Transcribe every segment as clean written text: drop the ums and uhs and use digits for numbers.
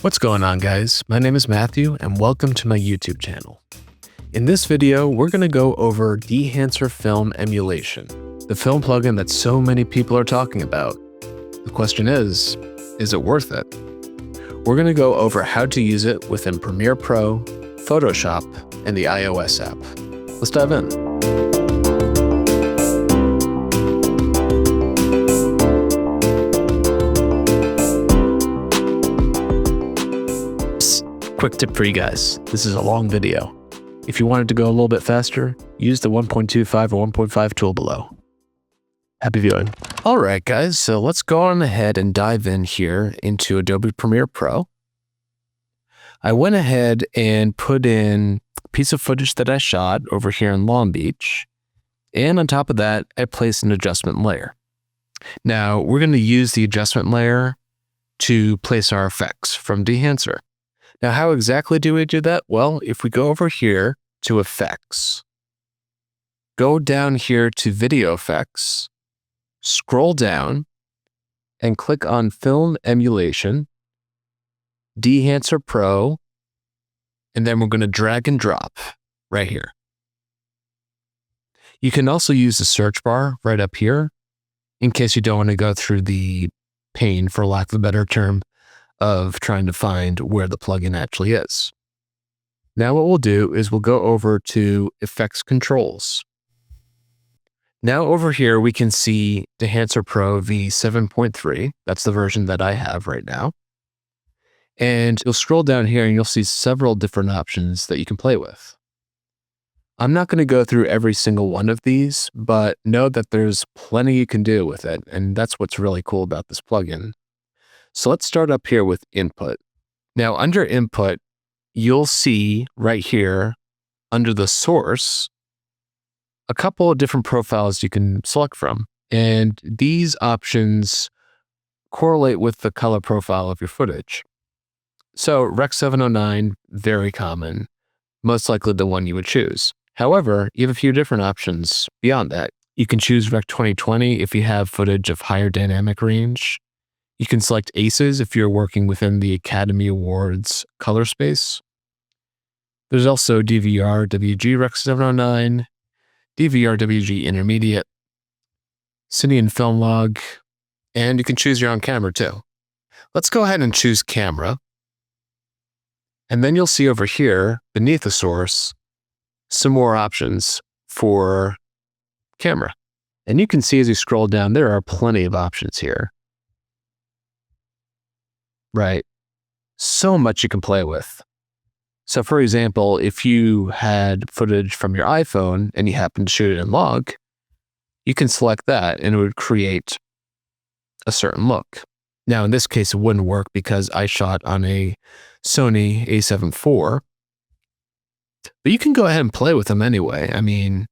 What's going on, guys? My name is Matthew and welcome to my YouTube channel. In this video, we're going to go over Dehancer Film Emulation, the film plugin that so many people are talking about. The question is it worth it? We're going to go over how to use it within Premiere Pro, Photoshop, and the iOS app. Let's dive in. Quick tip for you guys. This is a long video. If you wanted to go a little bit faster, use the 1.25 or 1.5 tool below. Happy viewing. All right, guys, so let's go on ahead and dive in here into Adobe Premiere Pro. I went ahead and put in a piece of footage that I shot over here in Long Beach. And on top of that, I placed an adjustment layer. Now, we're going to use the adjustment layer to place our effects from Dehancer. Now, how exactly do we do that? Well, if we go over here to Effects, go down here to Video Effects, scroll down, and click on Film Emulation, Dehancer Pro, and then we're going to drag and drop right here. You can also use the search bar right up here in case you don't want to go through the pain, for lack of a better term, of trying to find where the plugin actually is. Now what we'll do is we'll go over to Effects Controls. Now over here we can see Dehancer Pro v7.3. That's the version that I have right now. And you'll scroll down here and you'll see several different options that you can play with. I'm not going to go through every single one of these, but know that there's plenty you can do with it, and that's what's really cool about this plugin. So let's start up here with Input. Now under Input, you'll see right here under the source, a couple of different profiles you can select from. And these options correlate with the color profile of your footage. So Rec. 709, very common, most likely the one you would choose. However, you have a few different options beyond that. You can choose Rec. 2020 if you have footage of higher dynamic range. You can select ACES if you're working within the Academy Awards color space. There's also DVR WG Rec. 709, DVR WG Intermediate, Cine and Film Log, and you can choose your own camera too. Let's go ahead and choose Camera. And then you'll see over here, beneath the source, some more options for camera. And you can see as you scroll down, there are plenty of options here. Right. So much you can play with. So for example, if you had footage from your iPhone and you happen to shoot it in log, you can select that and it would create a certain look. Now in this case, it wouldn't work because I shot on a Sony a7 IV, but you can go ahead and play with them anyway. I mean,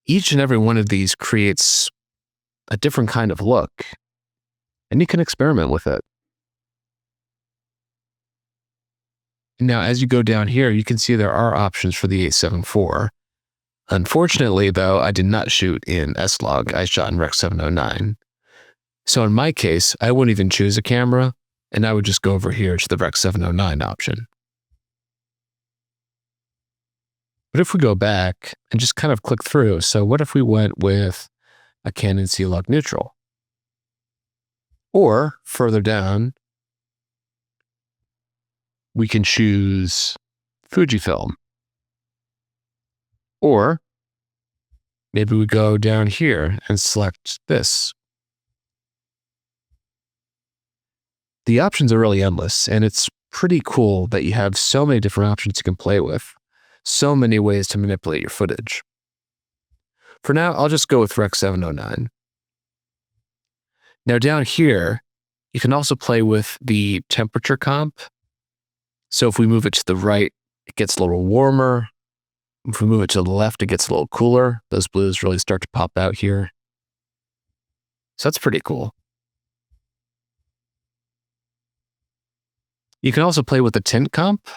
each and every one of these creates a different kind of look and you can experiment with it. Now, as you go down here, you can see there are options for the a7 IV. Unfortunately, though, I did not shoot in S-Log. I shot in Rec. 709. So in my case, I wouldn't even choose a camera, and I would just go over here to the Rec. 709 option. But if we go back and just kind of click through, so what if we went with a Canon C-Log neutral? Or further down, we can choose Fujifilm. Or maybe we go down here and select this. The options are really endless, and it's pretty cool that you have so many different options you can play with, so many ways to manipulate your footage. For now, I'll just go with Rec. 709. Now down here, you can also play with the temperature comp. So if we move it to the right, it gets a little warmer. If we move it to the left, it gets a little cooler. Those blues really start to pop out here. So that's pretty cool. You can also play with the tint comp.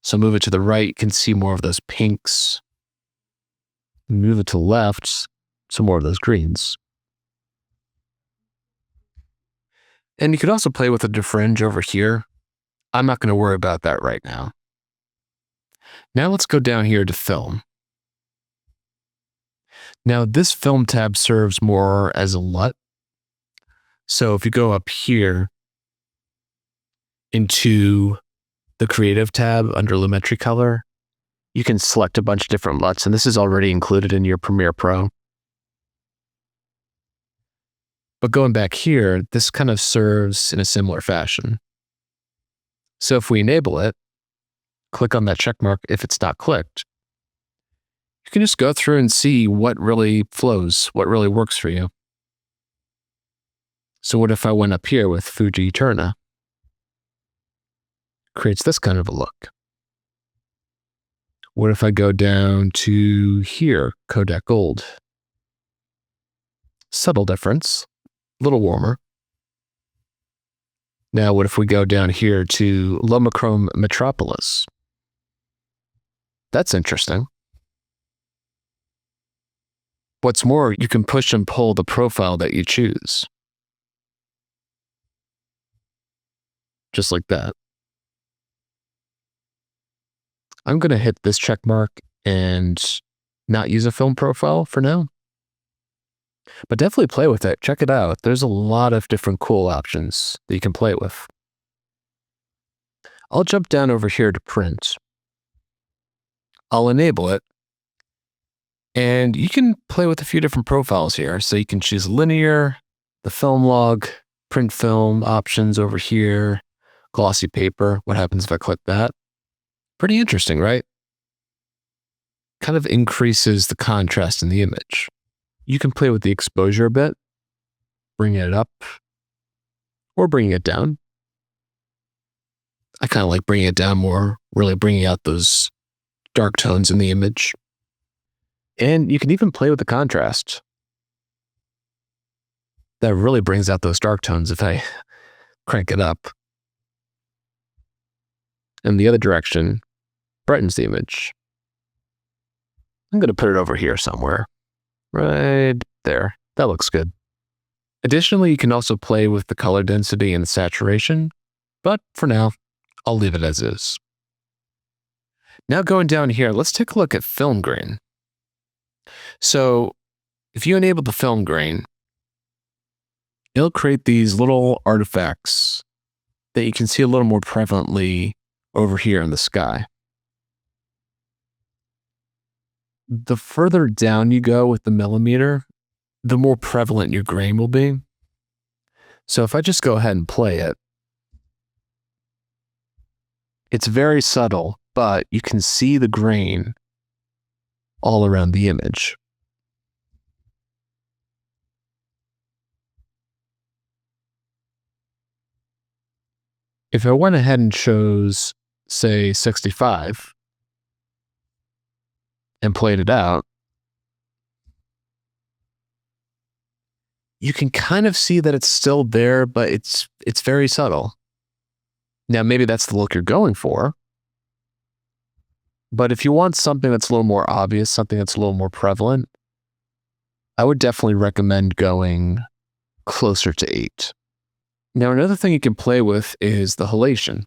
So move it to the right, you can see more of those pinks. Move it to the left, some more of those greens. And you could also play with a defringe over here. I'm not going to worry about that right now. Now let's go down here to film. Now this film tab serves more as a LUT. So if you go up here into the creative tab under Lumetri color, you can select a bunch of different LUTs, and this is already included in your Premiere Pro. But going back here, this kind of serves in a similar fashion. So if we enable it, click on that check mark if it's not clicked, you can just go through and see what really flows, what really works for you. So what if I went up here with Fuji Eterna? Creates this kind of a look. What if I go down to here, Kodak Gold? Subtle difference, a little warmer. Now, what if we go down here to Lomochrome Metropolis? That's interesting. What's more, you can push and pull the profile that you choose. Just like that. I'm going to hit this check mark and not use a film profile for now. But definitely play with it. Check it out. There's a lot of different cool options that you can play with. I'll jump down over here to print. I'll enable it. And you can play with a few different profiles here. So you can choose linear, the film log, print film options over here, glossy paper. What happens if I click that? Pretty interesting, right? Kind of increases the contrast in the image. You can play with the exposure a bit, bring it up, or bringing it down. I kind of like bringing it down more, really bringing out those dark tones in the image. And you can even play with the contrast. That really brings out those dark tones if I crank it up. And the other direction brightens the image. I'm going to put it over here somewhere. Right there. That looks good. Additionally, you can also play with the color density and saturation, but for now, I'll leave it as is. Now going down here, let's take a look at film grain. So if you enable the film grain, it'll create these little artifacts that you can see a little more prevalently over here in the sky. The further down you go with the millimeter, the more prevalent your grain will be. So if I just go ahead and play it, it's very subtle, but you can see the grain all around the image. If I went ahead and chose, say, 65 and played it out, you can kind of see that it's still there, but it's very subtle. Now, maybe that's the look you're going for, but if you want something that's a little more obvious, something that's a little more prevalent, I would definitely recommend going closer to 8. Now, another thing you can play with is the halation.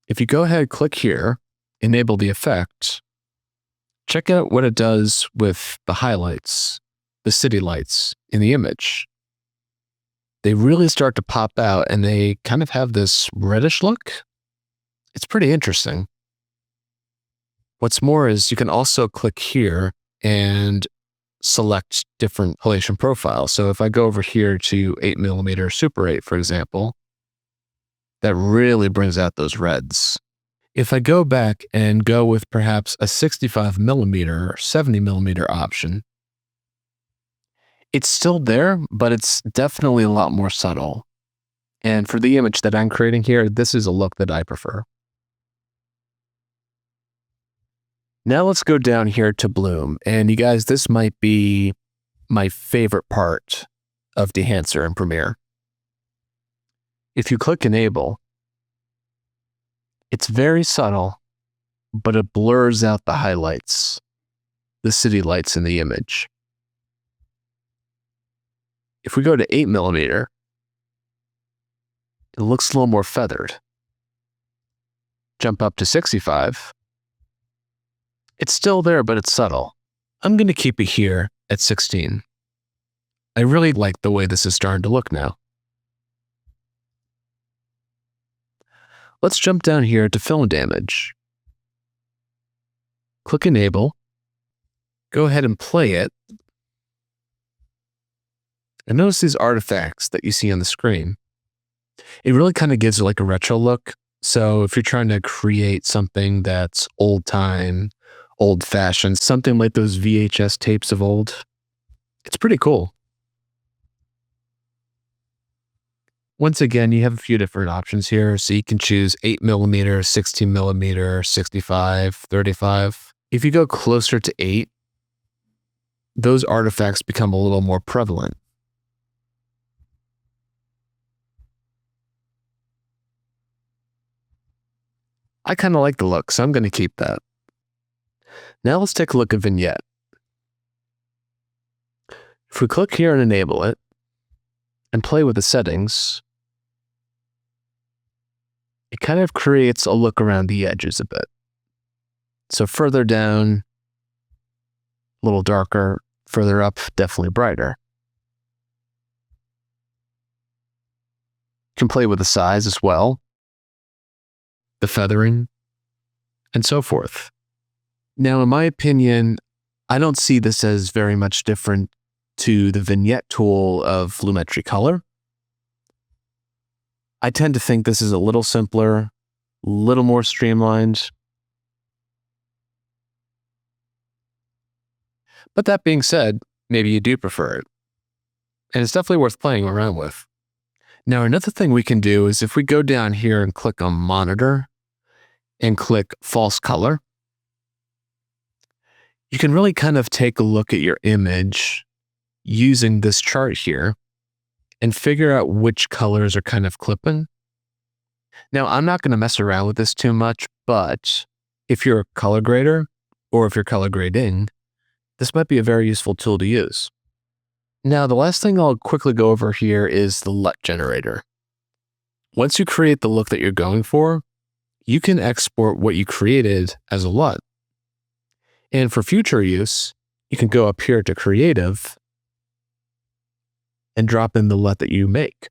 If you go ahead, click here, enable the effect, check out what it does with the highlights, the city lights in the image. They really start to pop out and they kind of have this reddish look. It's pretty interesting. What's more is you can also click here and select different halation profiles. So if I go over here to 8mm Super 8, for example, that really brings out those reds. If I go back and go with perhaps a 65mm or 70mm option, it's still there, but it's definitely a lot more subtle. And for the image that I'm creating here, this is a look that I prefer. Now let's go down here to bloom. And you guys, this might be my favorite part of Dehancer in Premiere. If you click enable, it's very subtle, but it blurs out the highlights, the city lights in the image. If we go to 8mm, it looks a little more feathered. Jump up to 65. It's still there, but it's subtle. I'm going to keep it here at 16. I really like the way this is starting to look now. Let's jump down here to film damage. Click Enable. Go ahead and play it. And notice these artifacts that you see on the screen. It really kind of gives it like a retro look. So if you're trying to create something that's old time, old fashioned, something like those VHS tapes of old, it's pretty cool. Once again, you have a few different options here. So you can choose 8mm, 16mm, 65, 35. If you go closer to 8, those artifacts become a little more prevalent. I kind of like the look, so I'm going to keep that. Now let's take a look at Vignette. If we click here and enable it, and play with the settings, it kind of creates a look around the edges a bit. So further down, a little darker, further up, definitely brighter. You can play with the size as well, the feathering, and so forth. Now, in my opinion, I don't see this as very much different to the Vignette tool of Lumetri Color. I tend to think this is a little simpler, a little more streamlined. But that being said, maybe you do prefer it. And it's definitely worth playing around with. Now, another thing we can do is if we go down here and click on Monitor and click False Color, you can really kind of take a look at your image using this chart here and figure out which colors are kind of clipping. Now, I'm not going to mess around with this too much, but if you're a color grader or if you're color grading, this might be a very useful tool to use. Now, the last thing I'll quickly go over here is the LUT generator. Once you create the look that you're going for, you can export what you created as a LUT. And for future use, you can go up here to Creative and drop in the LUT that you make.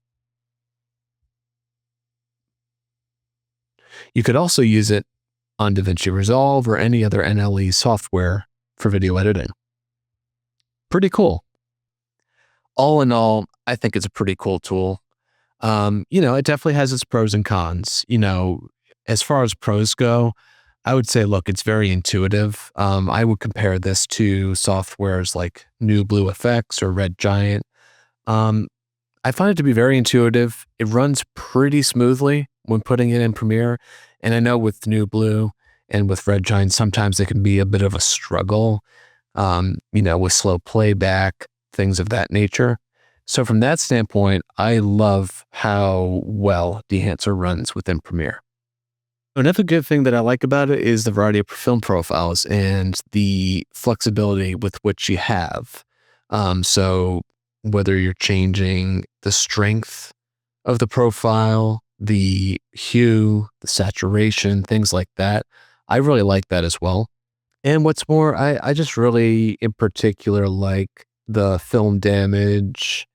You could also use it on DaVinci Resolve or any other NLE software for video editing. Pretty cool. All in all, I think it's a pretty cool tool. It definitely has its pros and cons. As far as pros go, I would say, look, it's very intuitive. I would compare this to softwares like New Blue Effects or Red Giant. I find it to be very intuitive. It runs pretty smoothly when putting it in Premiere. And I know with New Blue and with Red Giant, sometimes it can be a bit of a struggle, with slow playback, things of that nature. So from that standpoint, I love how well Dehancer runs within Premiere. Another good thing that I like about it is the variety of film profiles and the flexibility with which you have. So whether you're changing the strength of the profile, the hue, the saturation, things like that, I really like that as well. And what's more, I just really, in particular, like the film damage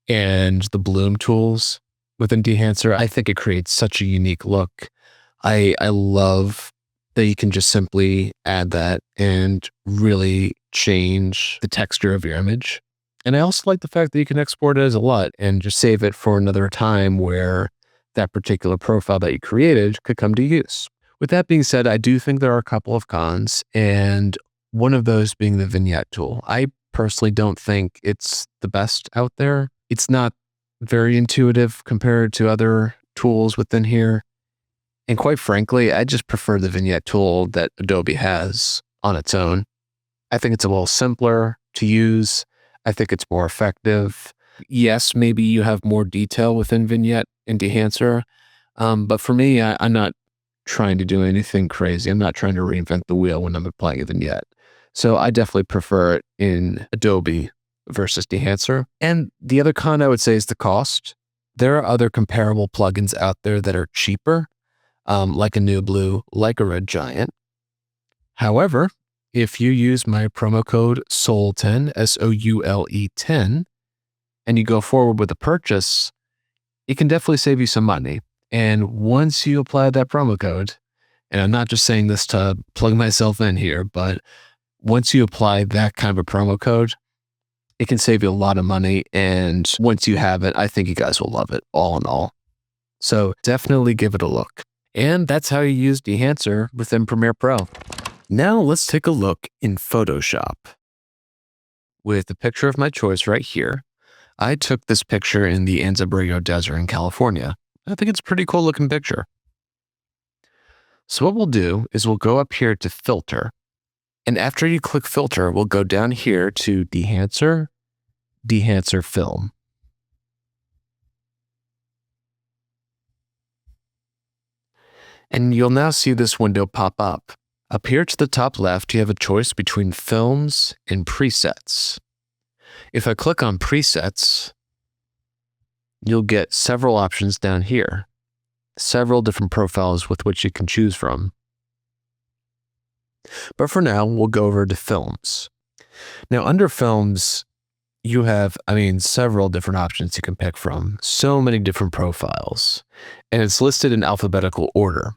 and the bloom tools within Dehancer. I think it creates such a unique look. I love that you can just simply add that and really change the texture of your image. And I also like the fact that you can export it as a LUT and just save it for another time where that particular profile that you created could come to use. With that being said, I do think there are a couple of cons, and one of those being the Vignette tool. I personally don't think it's the best out there. It's not very intuitive compared to other tools within here. And quite frankly, I just prefer the Vignette tool that Adobe has on its own. I think it's a little simpler to use. I think it's more effective. Yes, maybe you have more detail within Vignette and Dehancer, but for me, I'm not trying to do anything crazy. I'm not trying to reinvent the wheel when I'm applying a Vignette. So I definitely prefer it in Adobe versus Dehancer. And the other con I would say is the cost. There are other comparable plugins out there that are cheaper, like a New Blue, like a Red Giant. However, if you use my promo code SOULE10, SOULE10, and you go forward with a purchase, it can definitely save you some money. And once you apply that promo code, and I'm not just saying this to plug myself in here, but once you apply that kind of a promo code, it can save you a lot of money. And once you have it, I think you guys will love it all in all. So definitely give it a look. And that's how you use Dehancer within Premiere Pro. Now let's take a look in Photoshop. With the picture of my choice right here, I took this picture in the Anza Desert in California. I think it's a pretty cool looking picture. So what we'll do is we'll go up here to Filter. And after you click Filter, we'll go down here to Dehancer, Dehancer Film. And you'll now see this window pop up. Up here to the top left, you have a choice between films and presets. If I click on presets, you'll get several options down here, several different profiles with which you can choose from. But for now, we'll go over to films. Now under films, you have, several different options you can pick from, so many different profiles, and it's listed in alphabetical order.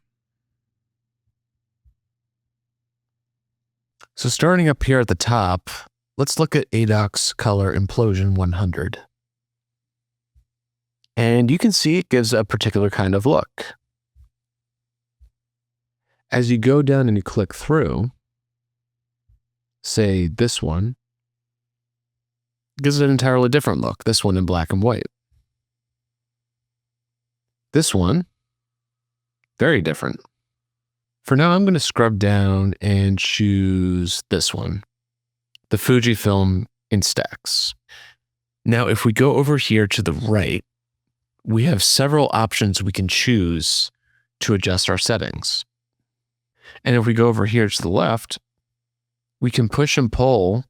So starting up here at the top, let's look at ADOX Color Implosion 100. And you can see it gives a particular kind of look. As you go down and you click through, say this one, gives it an entirely different look, this one in black and white. This one, very different. For now, I'm going to scrub down and choose this one, the Fujifilm Instax. Now, if we go over here to the right, we have several options we can choose to adjust our settings. And if we go over here to the left, we can push and pull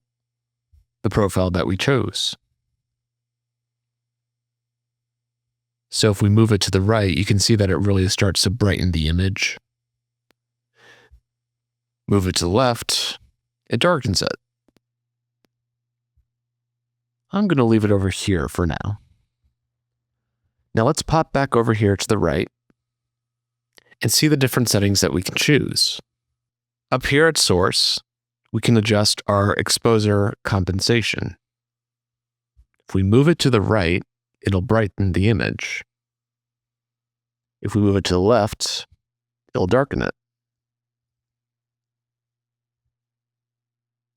the profile that we chose. So if we move it to the right, you can see that it really starts to brighten the image. Move it to the left, it darkens it. I'm going to leave it over here for now. Now let's pop back over here to the right and see the different settings that we can choose. Up here at source, we can adjust our exposure compensation. If we move it to the right, it'll brighten the image. If we move it to the left, it'll darken it.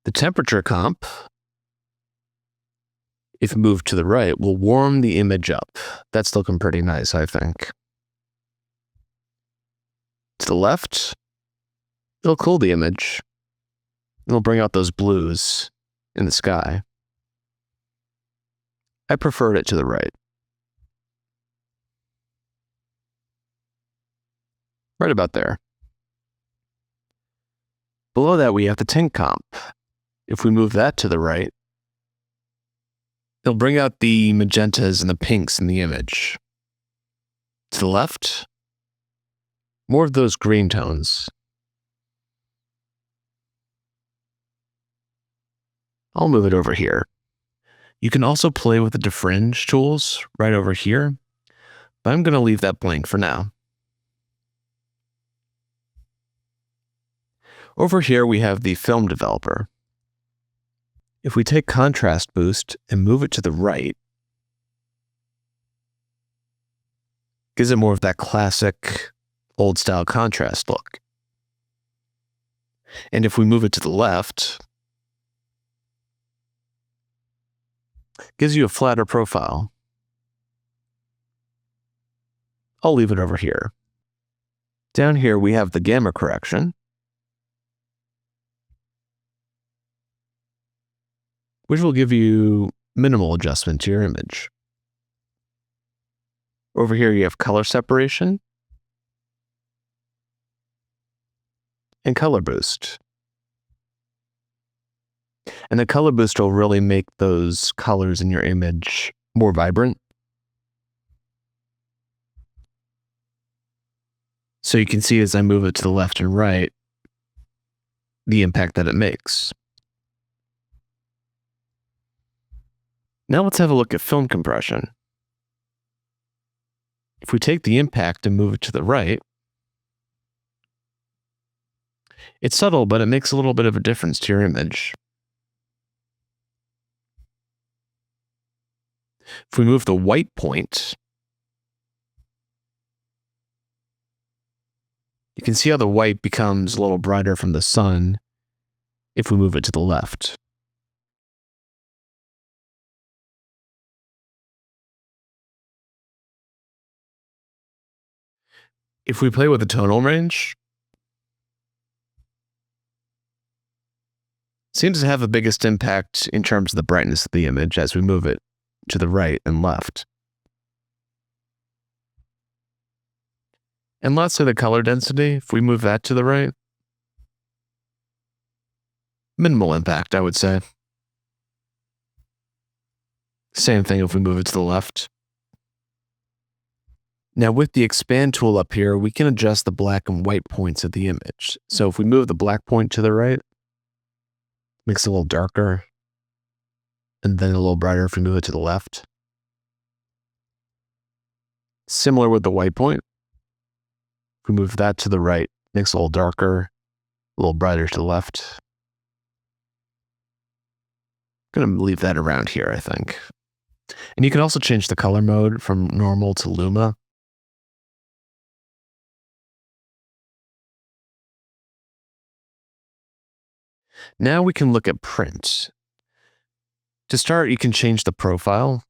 The temperature comp, if moved to the right, will warm the image up. That's looking pretty nice, I think. To the left, it'll cool the image. It'll bring out those blues in the sky. I preferred it to the right. Right about there. Below that, we have the tint comp. If we move that to the right, it'll bring out the magentas and the pinks in the image. To the left, more of those green tones. I'll move it over here. You can also play with the defringe tools right over here, but I'm going to leave that blank for now. Over here, we have the film developer. If we take contrast boost and move it to the right, gives it more of that classic old style contrast look. And if we move it to the left, gives you a flatter profile. I'll leave it over here. Down here, we have the gamma correction, which will give you minimal adjustment to your image. Over here, you have color separation and color boost. And the color boost will really make those colors in your image more vibrant. So you can see as I move it to the left and right, the impact that it makes. Now let's have a look at film compression. If we take the impact and move it to the right, it's subtle, but it makes a little bit of a difference to your image. If we move the white point, you can see how the white becomes a little brighter from the sun if we move it to the left. If we play with the tonal range, it seems to have the biggest impact in terms of the brightness of the image as we move it to the right and left. And lastly, the color density, if we move that to the right, minimal impact, I would say. Same thing if we move it to the left. Now with the expand tool up here, we can adjust the black and white points of the image. So if we move the black point to the right, makes it a little darker, and then a little brighter if we move it to the left. Similar with the white point. If we move that to the right, makes it a little darker, a little brighter to the left. I'm going to leave that around here, I think. And you can also change the color mode from normal to Luma. Now we can look at print. To start, you can change the profile,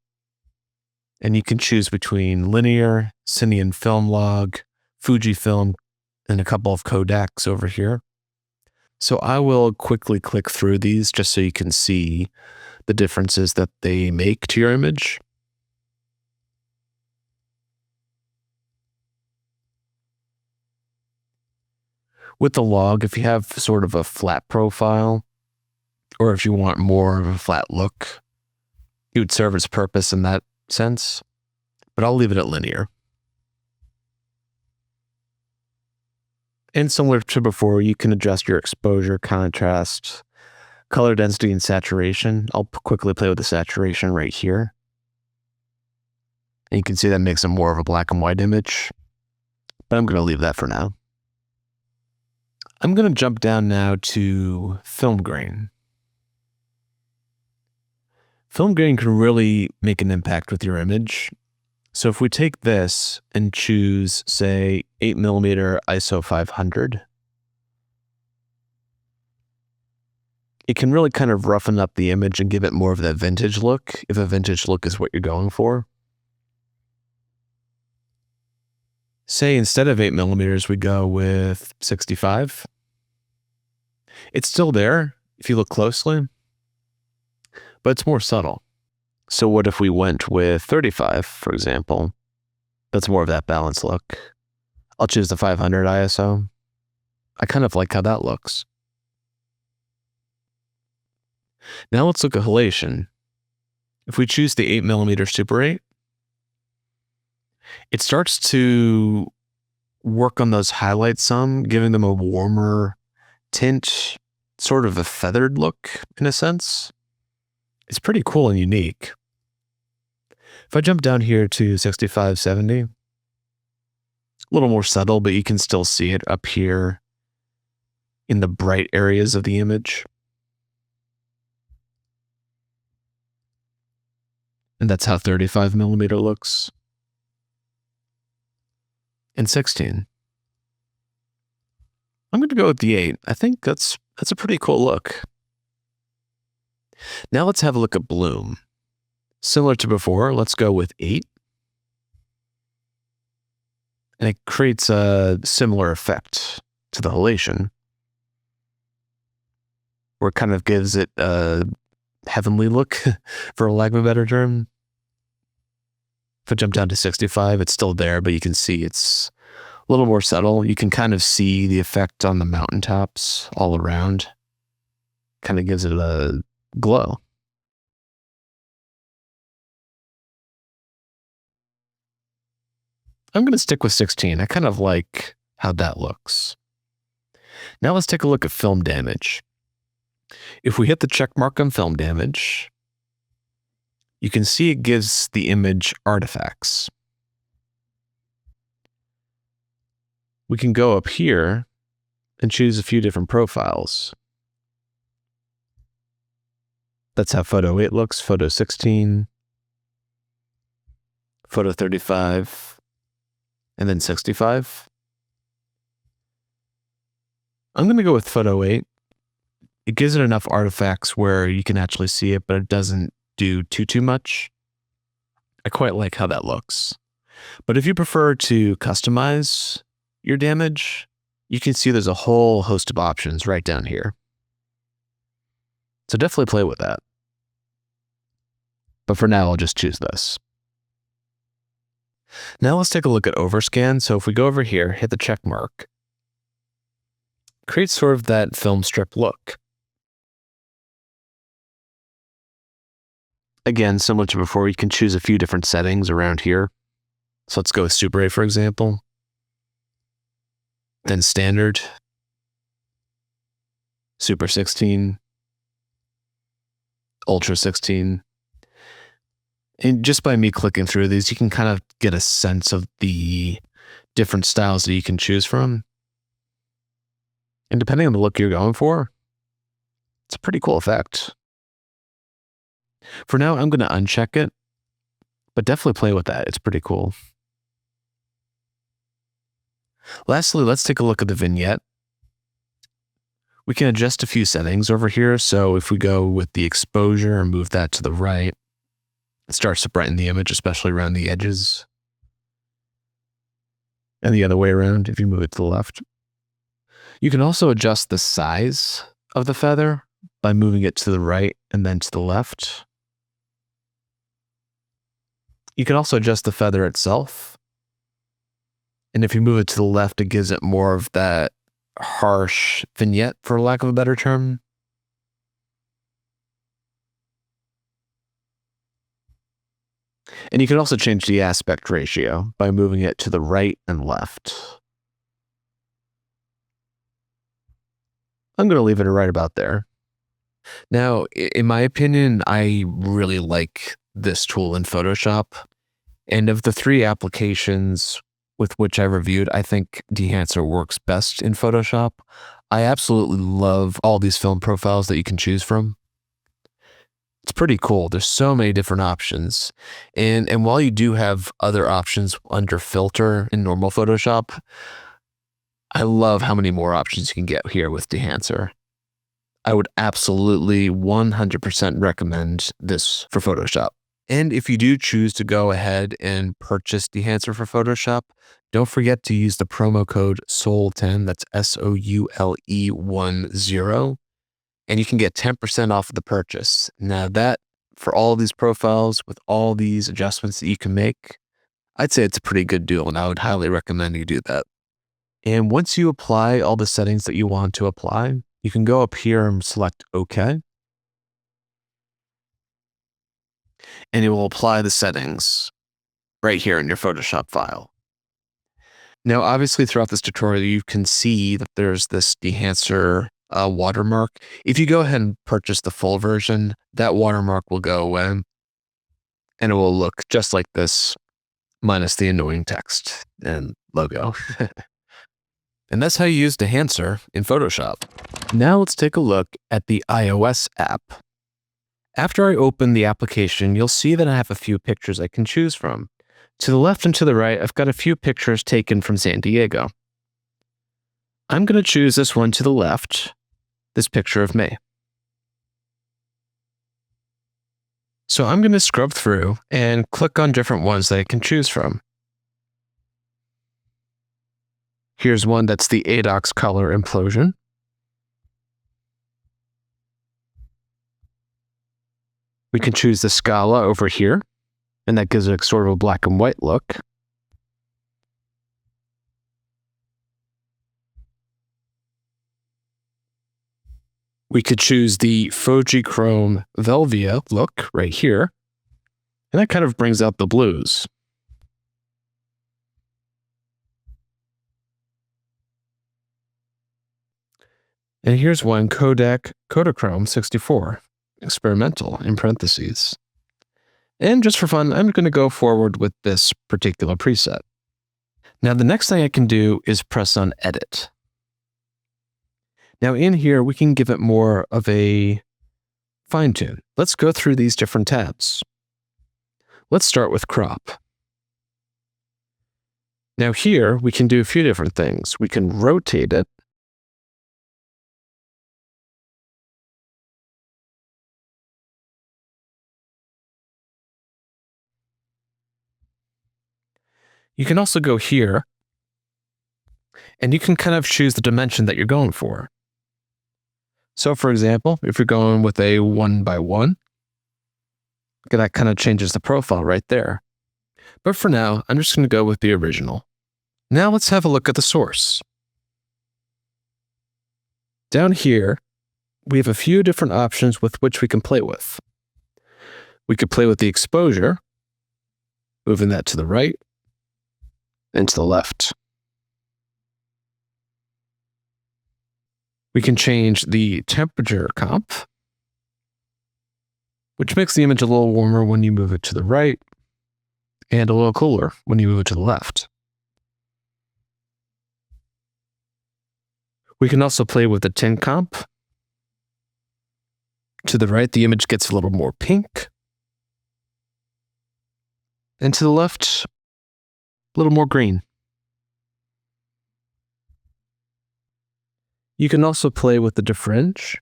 and you can choose between linear, Cineon film log, Fujifilm, and a couple of codecs over here. So I will quickly click through these just so you can see the differences that they make to your image. With the log, if you have sort of a flat profile, or if you want more of a flat look, it would serve its purpose in that sense, but I'll leave it at linear. And similar to before, you can adjust your exposure, contrast, color density, and saturation. I'll quickly play with the saturation right here. And you can see that makes it more of a black and white image, but I'm going to leave that for now. I'm going to jump down now to film grain. Film grain can really make an impact with your image. So if we take this and choose, say, 8mm ISO 500, it can really kind of roughen up the image and give it more of that vintage look, if a vintage look is what you're going for. Say instead of 8mm, we go with 65. It's still there if you look closely, but it's more subtle. So what if we went with 35, for example? That's more of that balanced look. I'll choose the 500 ISO. I kind of like how that looks. Now let's look at halation. If we choose the 8mm Super 8, it starts to work on those highlights some, giving them a warmer tint, sort of a feathered look in a sense. It's pretty cool and unique. If I jump down here to 6570, a little more subtle, but you can still see it up here in the bright areas of the image. And that's how 35mm looks. And 16. I'm going to go with the 8. I think that's a pretty cool look. Now let's have a look at bloom. Similar to before, let's go with 8. And it creates a similar effect to the halation, where it kind of gives it a heavenly look, for lack of a better term. If I jump down to 65, it's still there, but you can see it's a little more subtle. You can kind of see the effect on the mountaintops all around. kind of gives it a glow. I'm going to stick with 16. I kind of like how that looks. Now let's take a look at film damage. If we hit the check mark on film damage, you can see it gives the image artifacts. We can go up here and choose a few different profiles. That's how photo 8 looks, photo 16, photo 35, and then 65. I'm going to go with photo 8. It gives it enough artifacts where you can actually see it, but it doesn't do too much. I quite like how that looks. But if you prefer to customize your damage, you can see there's a whole host of options right down here. So definitely play with that. But for now, I'll just choose this. Now let's take a look at overscan. So if we go over here, hit the check mark, create sort of that film strip look. Again, similar to before, you can choose a few different settings around here. So let's go with Super 8, for example. Then Standard, Super 16, Ultra 16. And just by me clicking through these, you can kind of get a sense of the different styles that you can choose from. And depending on the look you're going for, it's a pretty cool effect. For now, I'm going to uncheck it, but definitely play with that. It's pretty cool. Lastly, let's take a look at the vignette. We can adjust a few settings over here. So if we go with the exposure and move that to the right, it starts to brighten the image, especially around the edges. And the other way around, if you move it to the left. You can also adjust the size of the feather by moving it to the right and then to the left. You can also adjust the feather itself. And if you move it to the left, it gives it more of that harsh vignette, for lack of a better term. And you can also change the aspect ratio by moving it to the right and left. I'm going to leave it right about there. Now, in my opinion, I really like this tool in Photoshop. And of the 3 applications with which I reviewed, I think Dehancer works best in Photoshop. I absolutely love all these film profiles that you can choose from. It's pretty cool. There's so many different options. And while you do have other options under filter in normal Photoshop, I love how many more options you can get here with Dehancer. I would absolutely 100% recommend this for Photoshop. And if you do choose to go ahead and purchase Dehancer for Photoshop, don't forget to use the promo code SOULE10, that's SOULE10, and you can get 10% off of the purchase. Now that, for all these profiles, with all these adjustments that you can make, I'd say it's a pretty good deal, and I would highly recommend you do that. And once you apply all the settings that you want to apply, you can go up here and select OK. And it will apply the settings right here in your Photoshop file. Now, obviously, throughout this tutorial, you can see that there's this Dehancer watermark. If you go ahead and purchase the full version, that watermark will go away, and it will look just like this, minus the annoying text and logo. And that's how you use Dehancer in Photoshop. Now let's take a look at the iOS app. After I open the application, you'll see that I have a few pictures I can choose from. To the left and to the right, I've got a few pictures taken from San Diego. I'm going to choose this one to the left, this picture of me. So I'm going to scrub through and click on different ones that I can choose from. Here's one that's the ADOX color implosion. We can choose the Scala over here, and that gives it sort of a black and white look. We could choose the Chrome Velvia look right here, and that kind of brings out the blues. And here's one Kodak Kodachrome 64, experimental in parentheses. And just for fun, I'm going to go forward with this particular preset. Now the next thing I can do is press on Edit. Now in here, we can give it more of a fine tune. Let's go through these different tabs. Let's start with Crop. Now here, we can do a few different things. We can rotate it. You can also go here, and you can kind of choose the dimension that you're going for. So for example, if you're going with a 1:1, that kind of changes the profile right there. But for now, I'm just going to go with the original. Now let's have a look at the source. Down here, we have a few different options with which we can play with. We could play with the exposure, moving that to the right and to the left. We can change the temperature comp, which makes the image a little warmer when you move it to the right and a little cooler when you move it to the left. We can also play with the tint comp. To the right, the image gets a little more pink. And to the left, a little more green. You can also play with the difference,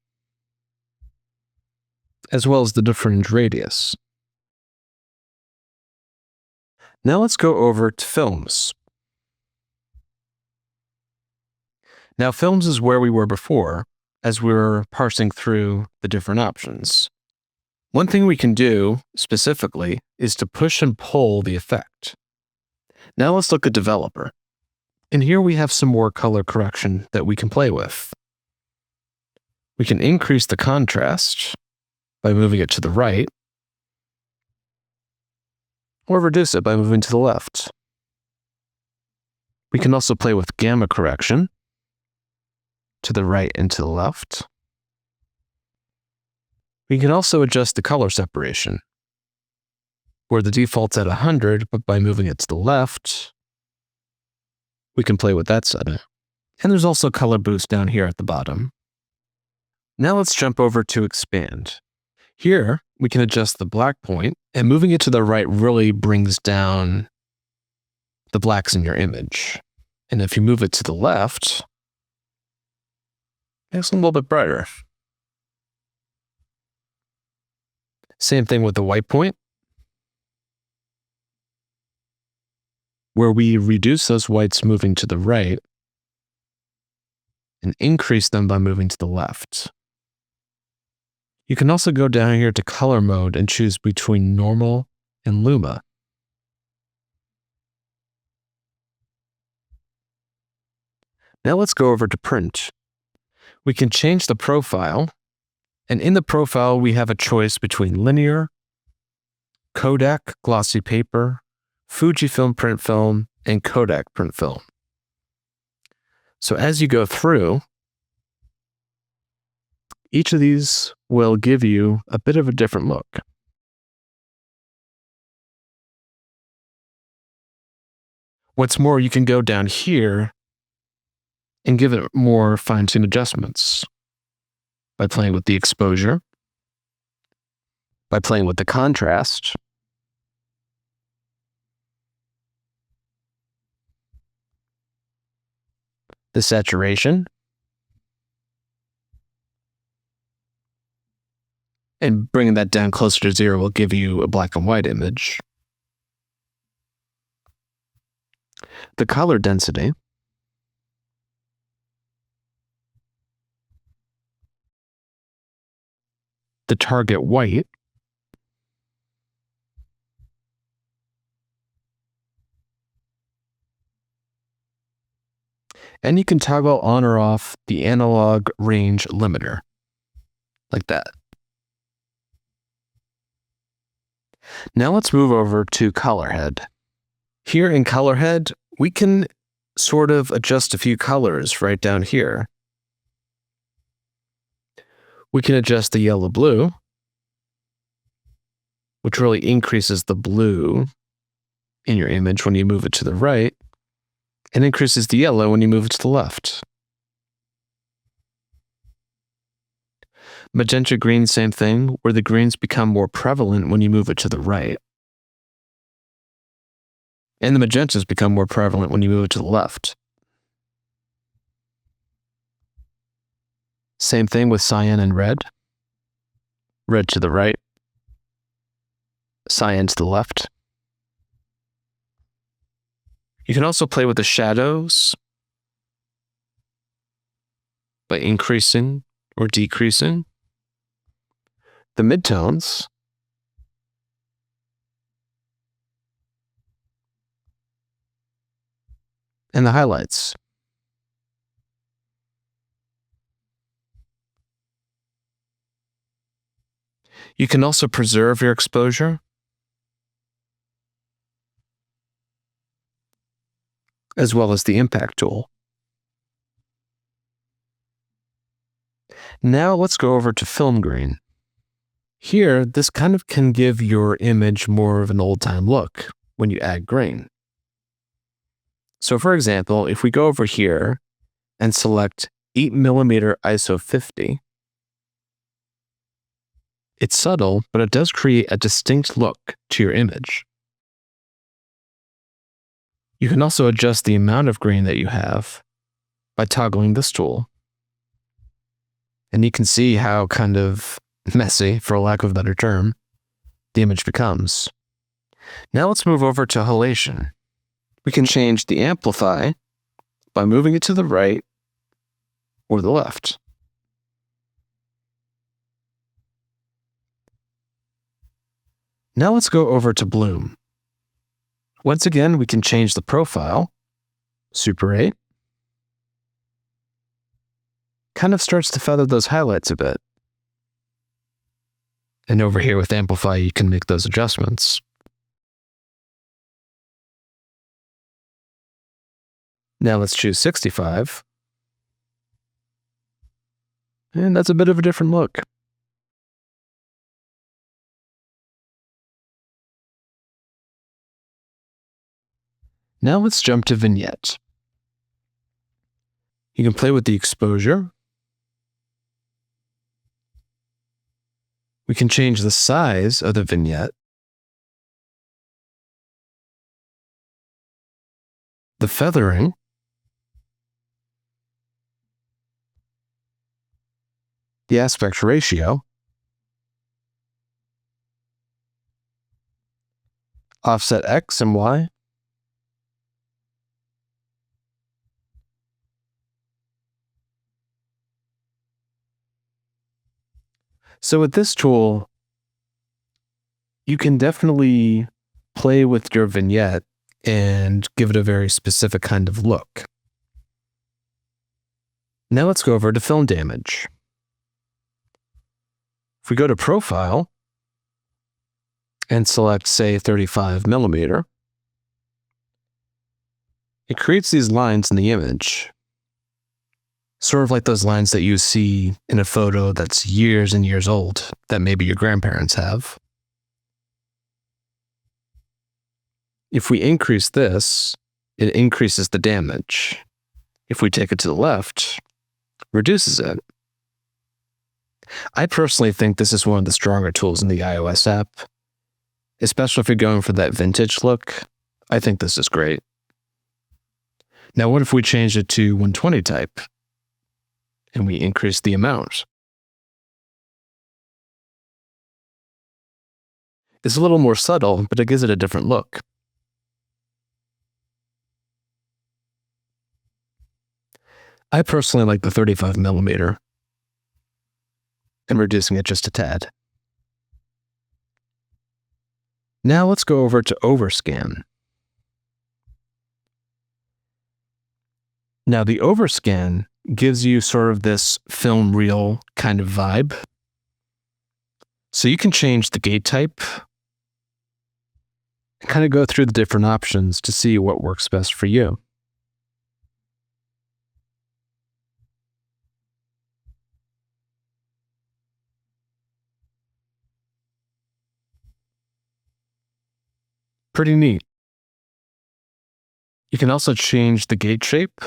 as well as the difference radius. Now let's go over to Films. Now Films is where we were before, as we were parsing through the different options. One thing we can do, specifically, is to push and pull the effect. Now let's look at Developer. And here we have some more color correction that we can play with. We can increase the contrast by moving it to the right, or reduce it by moving to the left. We can also play with gamma correction to the right and to the left. We can also adjust the color separation, where the default's at 100, but by moving it to the left, we can play with that setting. And there's also color boost down here at the bottom. Now let's jump over to Expand. Here, we can adjust the black point, and moving it to the right really brings down the blacks in your image. And if you move it to the left, it makes it a little bit brighter. Same thing with the white point, where we reduce those whites moving to the right and increase them by moving to the left. You can also go down here to color mode and choose between normal and luma. Now let's go over to print. We can change the profile, and in the profile we have a choice between linear, Kodak glossy paper, Fujifilm print film, and Kodak print film. So as you go through, each of these will give you a bit of a different look. What's more, you can go down here and give it more fine-tuned adjustments by playing with the exposure, by playing with the contrast, the saturation, and bringing that down closer to 0 will give you a black and white image. The color density, the target white, and you can toggle on or off the analog range limiter. like that. Now let's move over to color head. Here in color head, we can sort of adjust a few colors right down here. We can adjust the yellow-blue, which really increases the blue in your image when you move it to the right, and increases the yellow when you move it to the left. Magenta green, same thing, where the greens become more prevalent when you move it to the right. And the magentas become more prevalent when you move it to the left. Same thing with cyan and red. Red to the right, cyan to the left. You can also play with the shadows by increasing or decreasing the midtones, and the highlights. You can also preserve your exposure, as well as the impact tool. Now let's go over to film grain. Here, this kind of can give your image more of an old-time look when you add grain. So for example, if we go over here and select 8mm ISO 50, it's subtle, but it does create a distinct look to your image. You can also adjust the amount of grain that you have by toggling this tool. And you can see how kind of messy, for lack of a better term, the image becomes. Now let's move over to halation. We can change the amplify by moving it to the right or the left. Now let's go over to bloom. Once again, we can change the profile. Super 8. Kind of starts to feather those highlights a bit. And over here with amplify, you can make those adjustments. Now let's choose 65. And that's a bit of a different look. Now let's jump to vignette. You can play with the exposure. We can change the size of the vignette. The feathering. The aspect ratio. Offset X and Y. So with this tool, you can definitely play with your vignette and give it a very specific kind of look. Now let's go over to film damage. If we go to profile and select, say, 35mm, it creates these lines in the image. Sort of like those lines that you see in a photo that's years and years old that maybe your grandparents have. If we increase this, it increases the damage. If we take it to the left, reduces it. I personally think this is one of the stronger tools in the iOS app, especially if you're going for that vintage look. I think this is great. Now, what if we change it to 120 type? And we increase the amount. It's a little more subtle, but it gives it a different look. I personally like the 35mm and reducing it just a tad. Now let's go over to overscan. Now the overscan gives you sort of this film reel kind of vibe. So you can change the gate type and kind of go through the different options to see what works best for you. Pretty neat. You can also change the gate shape.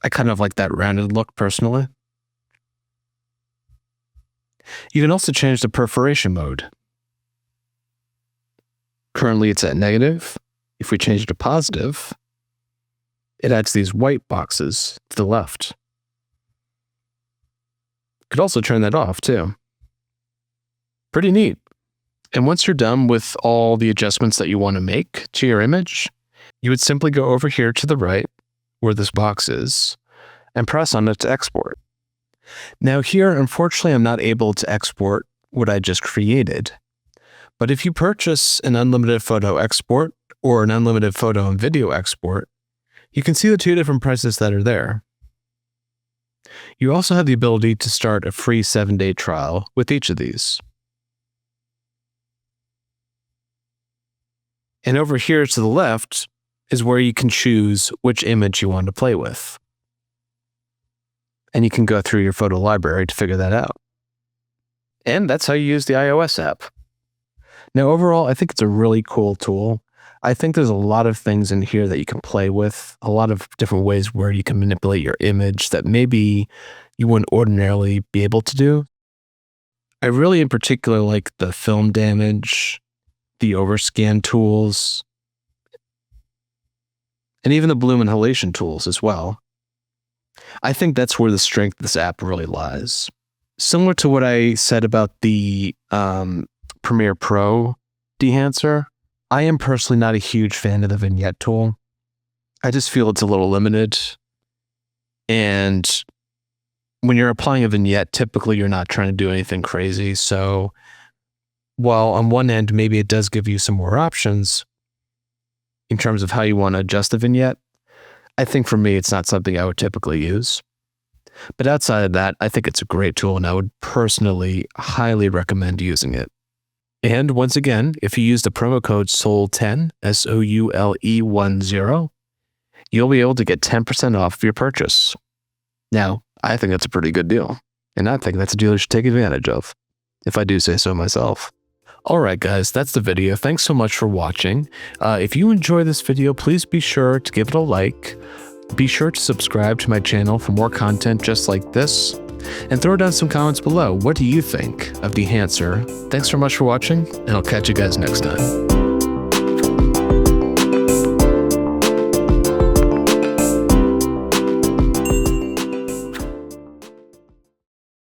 I kind of like that rounded look personally. You can also change the perforation mode. Currently it's at negative. If we change it to positive, it adds these white boxes to the left. Could also turn that off too. Pretty neat. And once you're done with all the adjustments that you want to make to your image, you would simply go over here to the right where this box is and press on it to export. Now here, unfortunately, I'm not able to export what I just created. But if you purchase an unlimited photo export or an unlimited photo and video export, you can see the two different prices that are there. You also have the ability to start a free 7-day trial with each of these. And over here to the left is where you can choose which image you want to play with. And you can go through your photo library to figure that out. And that's how you use the iOS app. Now, overall, I think it's a really cool tool. I think there's a lot of things in here that you can play with, a lot of different ways where you can manipulate your image that maybe you wouldn't ordinarily be able to do. I really, in particular, like the film damage, the overscan tools, and even the bloom and halation tools as well. I think that's where the strength of this app really lies. Similar to what I said about the Premiere Pro Dehancer, I am personally not a huge fan of the vignette tool. I just feel it's a little limited. And when you're applying a vignette, typically you're not trying to do anything crazy. So while on one end, maybe it does give you some more options in terms of how you want to adjust the vignette, I think for me, it's not something I would typically use. But outside of that, I think it's a great tool and I would personally highly recommend using it. And once again, if you use the promo code SOULE10, SOULE10, you'll be able to get 10% off your purchase. Now, I think that's a pretty good deal. And I think that's a deal you should take advantage of, if I do say so myself. All right, guys, that's the video. Thanks so much for watching. If you enjoy this video, please be sure to give it a like. Be sure to subscribe to my channel for more content just like this. And throw down some comments below. What do you think of Dehancer? Thanks so much for watching, and I'll catch you guys next time.